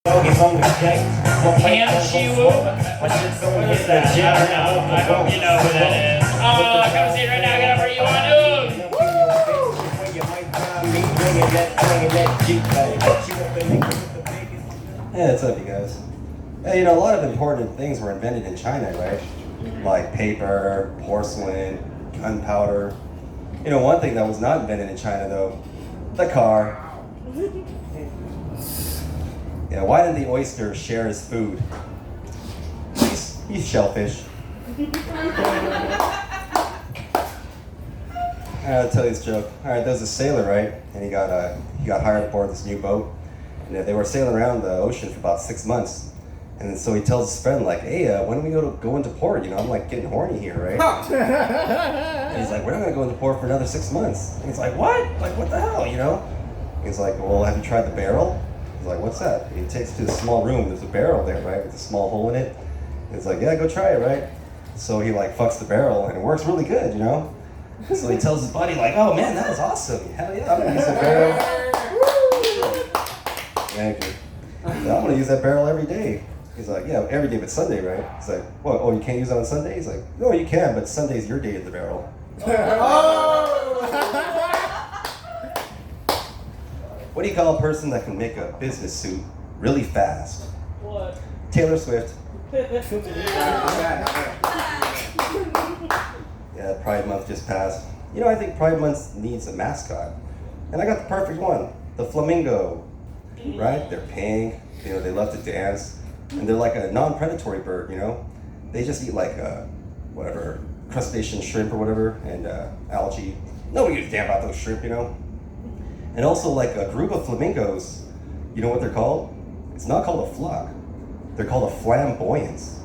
Can't you? What is that? I don't know. I hope you know who that is. Oh, come see it right now. Get up where you want to. Yeah, what's up, you guys? Hey, a lot of important things were invented in China, right? Like paper, porcelain, gunpowder. One thing that was not invented in China, though, the car. Yeah, why didn't the oyster share his food? He's shellfish. I'll tell you this joke. All right, there's a sailor, right? And he got hired aboard this new boat. And they were sailing around the ocean for about 6 months. And so he tells his friend, like, hey, when are we go into port? I'm like getting horny here, right? And he's like, we're not gonna go into port for another 6 months. And he's like, what? Like, what the hell, He's like, well, have you tried the barrel? He's like, what's that? And he takes it to a small room. There's a barrel there, right? With a small hole in it. And he's like, yeah, go try it, right? So he fucks the barrel and it works really good, So he tells his buddy, like, oh man, that was awesome. Hell yeah, I'm gonna use that barrel. Thank you. Yeah, I'm gonna use that barrel every day. He's like, yeah, every day but Sunday, right? He's like, what? Oh, you can't use it on Sunday? He's like, no, you can, but Sunday's your day of the barrel. What do you call a person that can make a business suit really fast? What? Taylor Swift. Yeah, Pride Month just passed. I think Pride Month needs a mascot. And I got the perfect one, the flamingo. Right? They're pink, they love to dance. And they're like a non-predatory bird, They just eat whatever, crustacean shrimp or whatever, and algae. Nobody gives a damn about those shrimp, And also a group of flamingos, you know what they're called? It's not called a flock. They're called a flamboyance.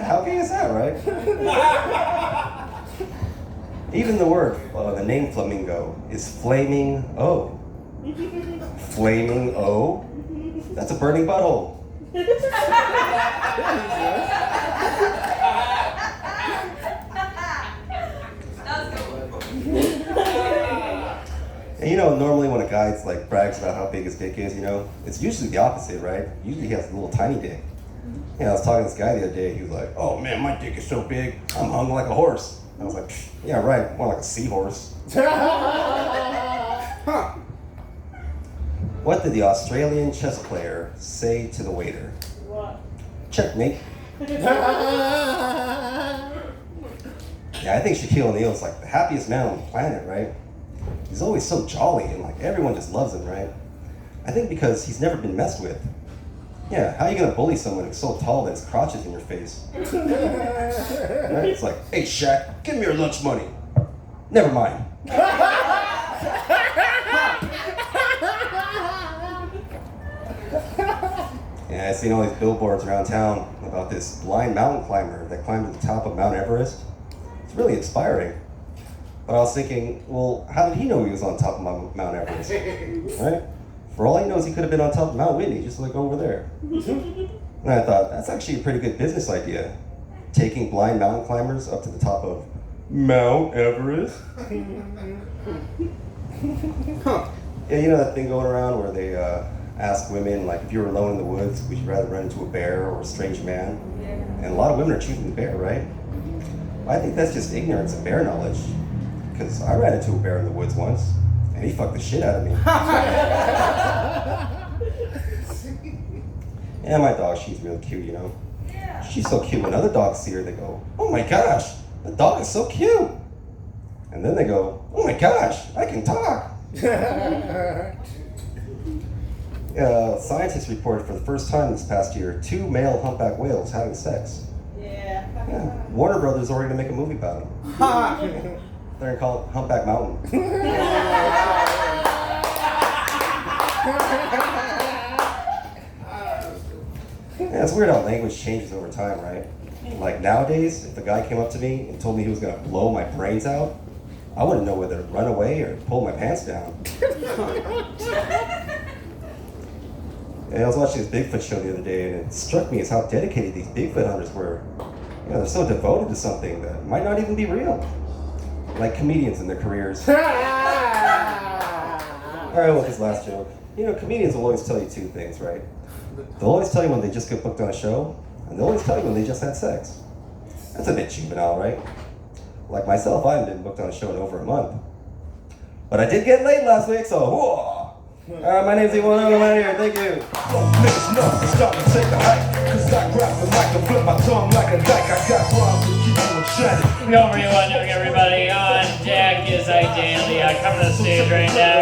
How gay is that, right? Even the name flamingo is flaming O. Flaming O? That's a burning butthole. And normally when a guy brags about how big his dick is, it's usually the opposite, right? Usually he has a little tiny dick. I was talking to this guy the other day, he was like, oh man, my dick is so big, I'm hung like a horse. I was like, yeah, right, more like a seahorse. What did the Australian chess player say to the waiter? What? Checkmate. Yeah, I think Shaquille O'Neal's the happiest man on the planet, right? He's always so jolly and everyone just loves him, right? I think because he's never been messed with. Yeah, how are you gonna bully someone who's so tall that his crotch is in your face? Right? It's like, hey Shaq, give me your lunch money. Never mind. Yeah, I've seen all these billboards around town about this blind mountain climber that climbed to the top of Mount Everest. It's really inspiring. But I was thinking, well, how did he know he was on top of Mount Everest? Right? For all he knows, he could have been on top of Mount Whitney, just over there. And I thought, that's actually a pretty good business idea. Taking blind mountain climbers up to the top of Mount Everest. Yeah, that thing going around where they ask women, if you were alone in the woods, would you rather run into a bear or a strange man? And a lot of women are choosing the bear, right? I think that's just ignorance of bear knowledge. Because I ran into a bear in the woods once, and he fucked the shit out of me. Yeah, my dog, she's real cute, Yeah. She's so cute. When other dogs see her, they go, oh my gosh, the dog is so cute. And then they go, oh my gosh, I can talk. Scientists reported for the first time this past year 2 male humpback whales having sex. Yeah. Warner Brothers is already going to make a movie about them. They're going to call it Humpback Mountain. Yeah, it's weird how language changes over time, right? Nowadays, if a guy came up to me and told me he was going to blow my brains out, I wouldn't know whether to run away or pull my pants down. And I was watching this Bigfoot show the other day, and it struck me as how dedicated these Bigfoot hunters were. They're so devoted to something that might not even be real. Like comedians in their careers. All right, well, this last joke. You know, comedians will always tell you two things, right? They'll always tell you when they just get booked on a show, and they'll always tell you when they just had sex. That's a bit juvenile, right? Like myself, I haven't been booked on a show in over a month. But I did get laid last week, so whoa! Alright, my name's Ewan, I'm out of here, thank you. Niggas know, stop and take a hike. Cause I grab the mic and flip my tongue like a dyke. I got rhymes to keep you enchanted. Go for you, everybody. On deck is Idalia. Coming to the stage right now.